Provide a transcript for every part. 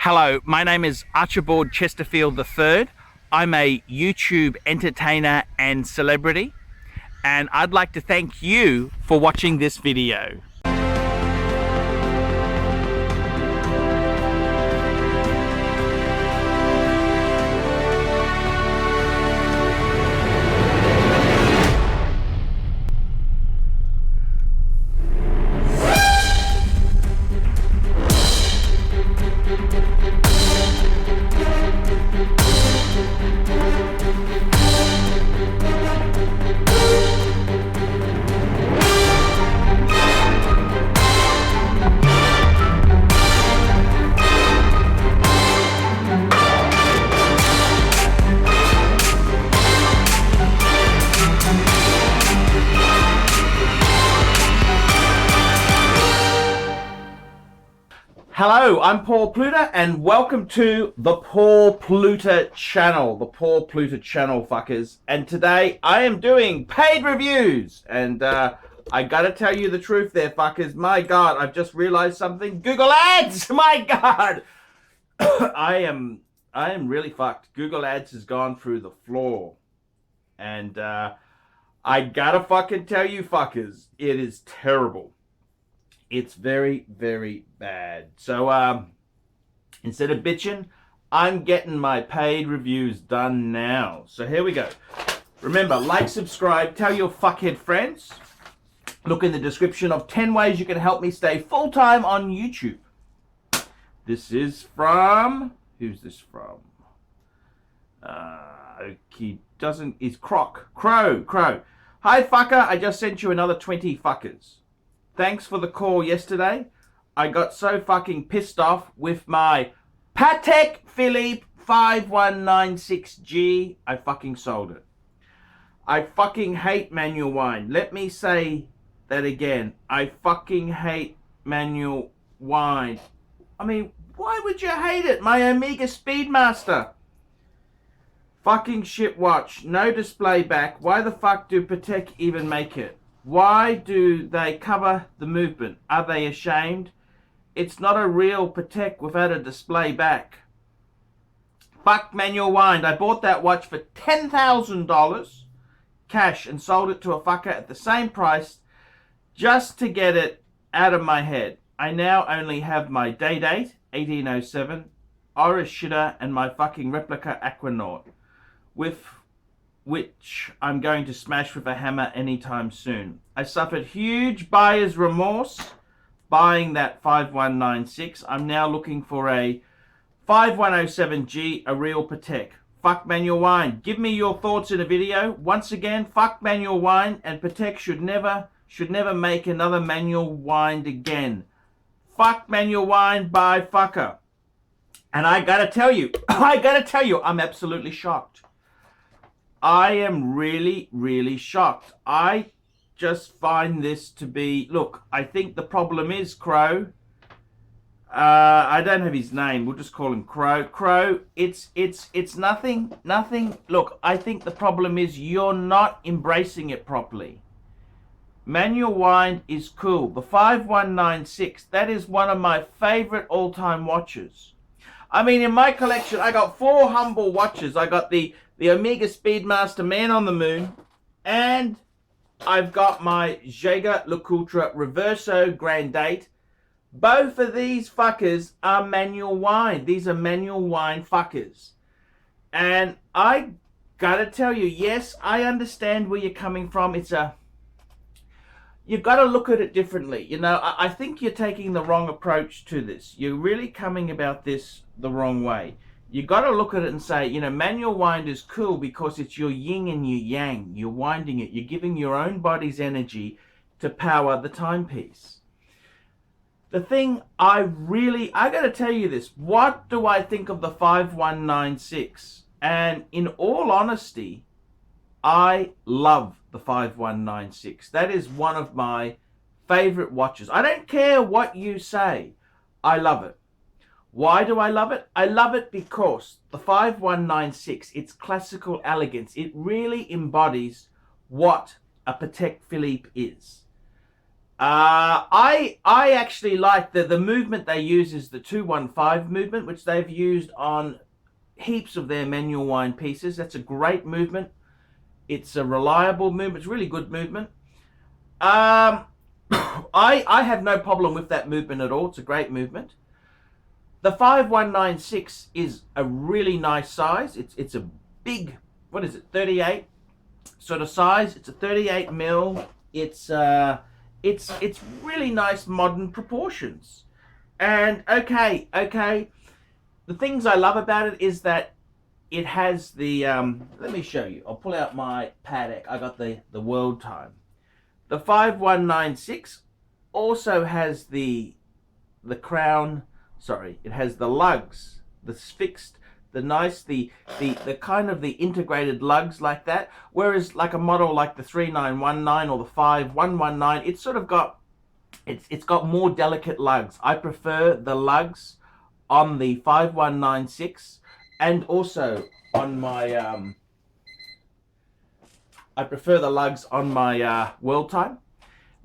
Hello, my name is Archibald Chesterfield III. I'm a YouTube entertainer and celebrity, and I'd like to thank you for watching this video. Hello, I'm Paul Pluta, and welcome to the Paul Pluta channel. The Paul Pluta channel, fuckers. And today I am doing paid reviews. And I gotta tell you the truth there, fuckers. My God, I've just realized something. Google Ads! My God! I am really fucked. Google Ads has gone through the floor. And I gotta fucking tell you, fuckers, it is terrible. It's very, very bad. So, instead of bitching, I'm getting my paid reviews done now. So here we go. Remember, like, subscribe, tell your fuckhead friends. Look in the description of 10 ways you can help me stay full-time on YouTube. This is from... Who's this from? He doesn't... Is Crow. Hi, fucker. I just sent you another 20 fuckers. Thanks for the call yesterday. I got so fucking pissed off with my Patek Philippe 5196G. I fucking sold it. I fucking hate manual wine. Let me say that again. I fucking hate manual wine. I mean, why would you hate it? My Omega Speedmaster. Fucking shit watch. No display back. Why the fuck do Patek even make it? Why do they cover the movement? Are they ashamed? It's not a real Patek without a display back. Fuck manual wind. I bought that watch for $10,000 cash and sold it to a fucker at the same price just to get it out of my head. I now only have my day date, 1807, Oris Shitter, and my fucking replica Aquanaut, with which I'm going to smash with a hammer anytime soon. I suffered huge buyer's remorse buying that 5196. I'm now looking for a 5107G, a real Patek. Fuck manual wine. Give me your thoughts in a video. Once again, fuck manual wine, and Patek should never make another manual wine again. Fuck manual wine, bye fucker. And I gotta tell you, I'm absolutely shocked. I am really, really shocked. I just find this to be... Look, I think the problem is Crow. I don't have his name. We'll just call him Crow. Crow, it's nothing. Look, I think the problem is you're not embracing it properly. Manual wind is cool. The 5196, that is one of my favorite all-time watches. I mean, in my collection, I got 4 humble watches. I got the Omega Speedmaster Man on the Moon, and I've got my Jaeger-LeCoultre Reverso Grand Date. Both of these fuckers are manual wine. These are manual wine fuckers. And I gotta tell you, yes, I understand where you're coming from. You've got to look at it differently. You know, I think you're taking the wrong approach to this. You're really coming about this the wrong way. You got to look at it and say, you know, manual wind is cool because it's your yin and your yang. You're winding it. You're giving your own body's energy to power the timepiece. The thing I got to tell you this. What do I think of the 5196? And in all honesty, I love the 5196. That is one of my favorite watches. I don't care what you say. I love it. Why do I love it? I love it because the 5196, its classical elegance, it really embodies what a Patek Philippe is. I actually like the movement they use is the 215 movement, which they've used on heaps of their manual wine pieces. That's a great movement. It's a reliable movement. It's really good movement. I have no problem with that movement at all. It's a great movement. The 5196 is a really nice size. It's a big, what is it, 38 sort of size. It's a 38 mil. It's really nice modern proportions. And okay, the things I love about it is that it has the let me show you. I'll pull out my Patek. I got the world time. The 5196 also has the crown. Sorry, it has the lugs, the fixed, the nice, the kind of the integrated lugs like that. Whereas like a model like the 3919 or the 5119, it's sort of got, it's got more delicate lugs. I prefer the lugs on the 5196 and also on my I prefer the lugs on my world time.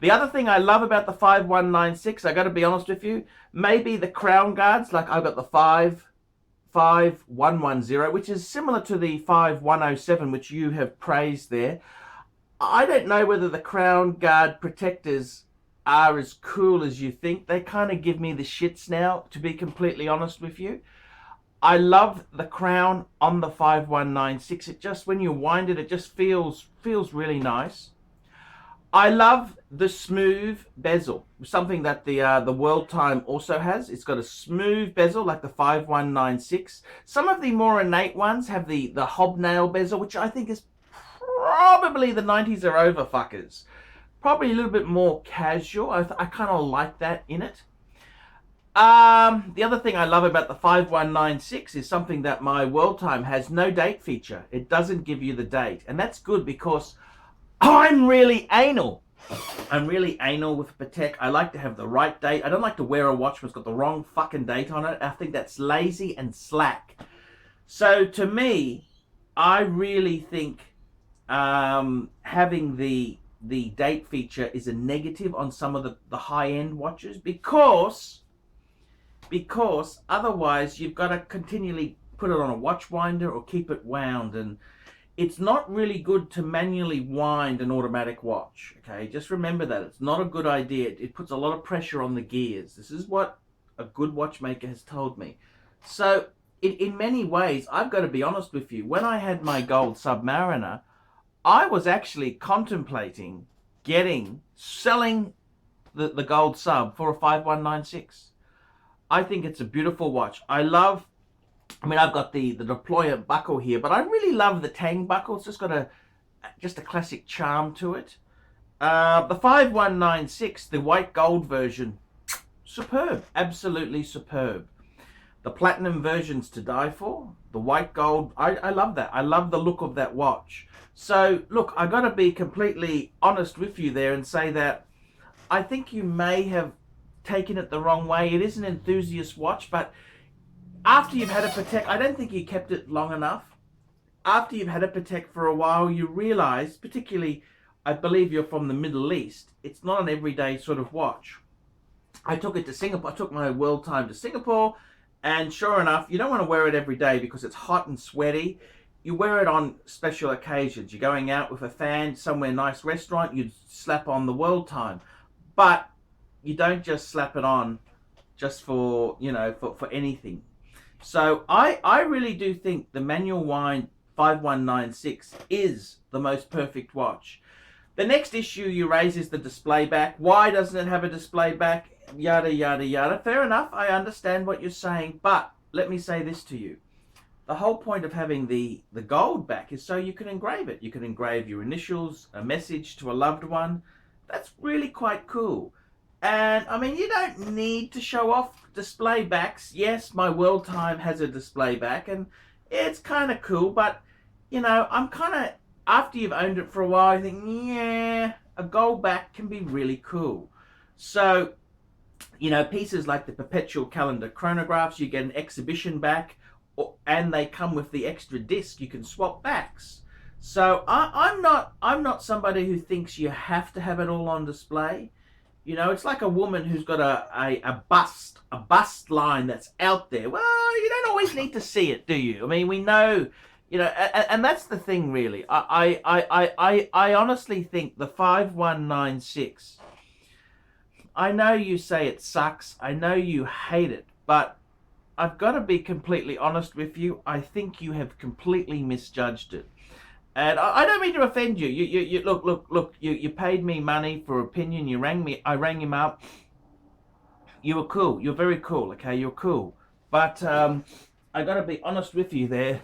The other thing I love about the 5196, I got to be honest with you, maybe the crown guards, like I've got the 5110, which is similar to the 5107, which you have praised there. I don't know whether the crown guard protectors are as cool as you think. They kind of give me the shits now, to be completely honest with you. I love the crown on the 5196. It just, when you wind it, it just feels really nice. I love the smooth bezel, something that the world time also has. It's got a smooth bezel like the 5196. Some of the more innate ones have the hobnail bezel, which I think is probably the 90s are over, fuckers. Probably a little bit more casual. I kind of like that in it. The other thing I love about the 5196 is something that my world time has no date feature. It doesn't give you the date, and that's good because I'm really anal. I'm really anal with Patek. I like to have the right date. I don't like to wear a watch that's got the wrong fucking date on it. I think that's lazy and slack. So to me, I really think having the date feature is a negative on some of the high-end watches because otherwise you've got to continually put it on a watch winder or keep it wound, and it's not really good to manually wind an automatic watch. Okay, just remember that it's not a good idea. It puts a lot of pressure on the gears. This is what a good watchmaker has told me. So in many ways, I've got to be honest with you, when I had my gold Submariner, I was actually contemplating selling the gold sub for a 5196. I think it's a beautiful watch. I've got the deployer buckle here, but I really love the Tang buckle. It's just got just a classic charm to it. The 5196, the white gold version, superb, absolutely superb. The platinum version's to die for. The white gold, I love that. I love the look of that watch. So look, I got to be completely honest with you there and say that I think you may have taken it the wrong way. It is an enthusiast watch, but after you've had a Patek, I don't think you kept it long enough. After you've had a Patek for a while, you realize, particularly, I believe you're from the Middle East, it's not an everyday sort of watch. I took it to Singapore. I took my world time to Singapore, and sure enough, you don't want to wear it every day because it's hot and sweaty. You wear it on special occasions. You're going out with a fan, somewhere nice restaurant, you slap on the world time. But you don't just slap it on just for, for anything. So I really do think the manual wind 5196 is the most perfect watch. The next issue you raise is the display back. Why doesn't it have a display back? Yada, yada, yada. Fair enough. I understand what you're saying. But let me say this to you. The whole point of having the gold back is so you can engrave it. You can engrave your initials, a message to a loved one. That's really quite cool. And I mean, you don't need to show off display backs. Yes, my world time has a display back and it's kind of cool, but I'm kind of, after you've owned it for a while, you think, yeah, a gold back can be really cool. So, pieces like the perpetual calendar chronographs, you get an exhibition back, and they come with the extra disc. You can swap backs. So I'm not somebody who thinks you have to have it all on display. You know, it's like a woman who's got a bust line that's out there. Well, you don't always need to see it, do you? I mean, we know, you know, and that's the thing, really. I honestly think the 5196. I know you say it sucks. I know you hate it, but I've got to be completely honest with you. I think you have completely misjudged it. And I don't mean to offend you. You look. You paid me money for opinion. You rang me. I rang him up. You were cool. You're very cool. Okay, you're cool. But I got to be honest with you there.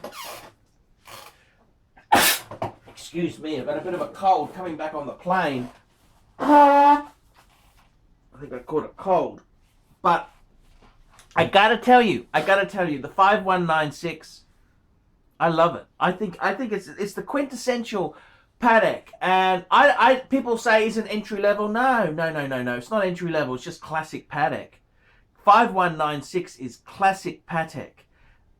Excuse me. I've got a bit of a cold coming back on the plane. I think I caught a cold. But I got to tell you, the 5196. I love it. I think it's the quintessential Patek, and people say it's an entry level. No. It's not entry level. It's just classic Patek. 5196 is classic Patek,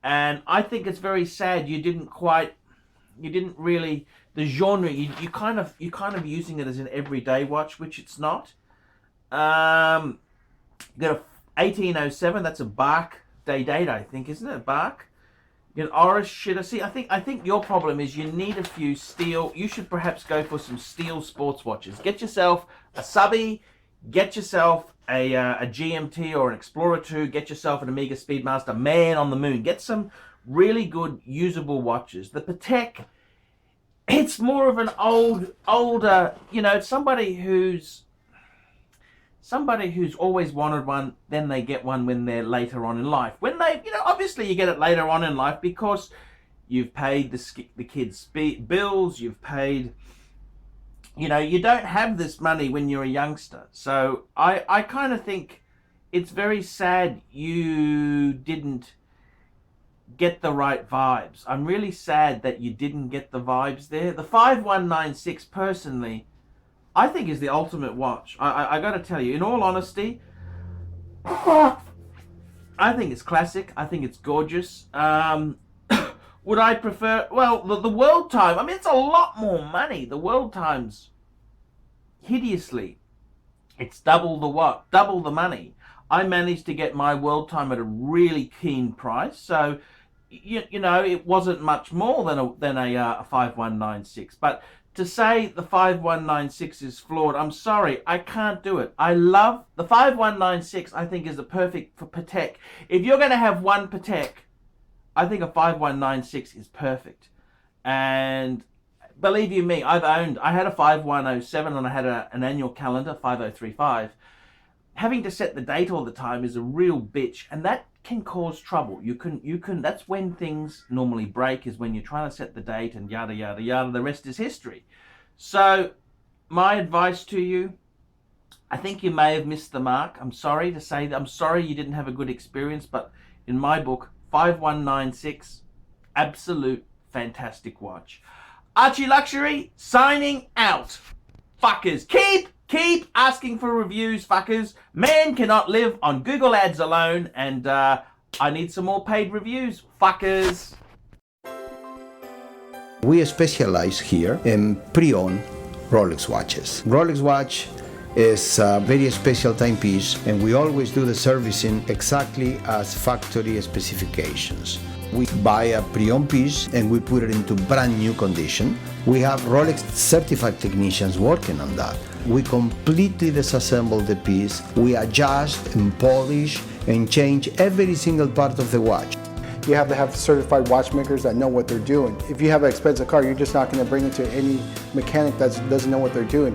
and I think it's very sad you didn't really the genre. You kind of using it as an everyday watch, which it's not. You got a 1807. That's a Bark date, I think, isn't it? Bark. An Oris shit. See, I think your problem is you need a few steel. You should perhaps go for some steel sports watches. Get yourself a Subby. Get yourself a GMT or an Explorer 2. Get yourself an Omega Speedmaster. Man on the Moon. Get some really good usable watches. The Patek, it's more of an older. You know, somebody who's always wanted one, then they get one when they're later on in life. When they, you know, obviously you get it later on in life because you've paid the kids' bills, you've paid, you know, you don't have this money when you're a youngster. So I kind of think it's very sad you didn't get the right vibes. I'm really sad that you didn't get the vibes there. The 5196, personally, I think is the ultimate watch. I got to tell you, in all honesty, I think it's classic. I think it's gorgeous. Would I prefer? Well, the world time. I mean, it's a lot more money. The world time's hideously. It's double the money. I managed to get my world time at a really keen price. So, you know, it wasn't much more than a 5196, but to say the 5196 is flawed, I'm sorry, I can't do it. I love the 5196. I think is the perfect for Patek. If you're going to have one Patek, I think a 5196 is perfect. And believe you me, I had a 5107 and I had an annual calendar 5035. Having to set the date all the time is a real bitch, and that can cause trouble. You can. That's when things normally break, is when you're trying to set the date and yada yada yada. The rest is history. So, my advice to you, I think you may have missed the mark. I'm sorry to say that. I'm sorry you didn't have a good experience, but in my book, 5196, absolute fantastic watch. Archie Luxury signing out. Fuckers, keep asking for reviews, fuckers. Man cannot live on Google Ads alone, and I need some more paid reviews, fuckers. We specialize here in pre-owned Rolex watches. Rolex watch is a very special timepiece, and we always do the servicing exactly as factory specifications. We buy a pre-owned piece and we put it into brand new condition. We have Rolex certified technicians working on that. We completely disassemble the piece. We adjust and polish and change every single part of the watch. You have to have certified watchmakers that know what they're doing. If you have an expensive car, you're just not going to bring it to any mechanic that doesn't know what they're doing.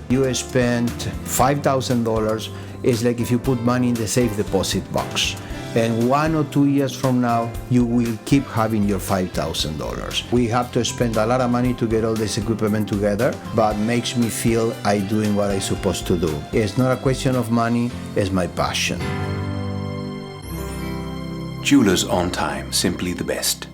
You spend $5,000, it's like if you put money in the safe deposit box. And 1 or 2 years from now, you will keep having your $5,000. We have to spend a lot of money to get all this equipment together, but makes me feel I'm doing what I'm supposed to do. It's not a question of money, it's my passion. Jewelers on time, simply the best.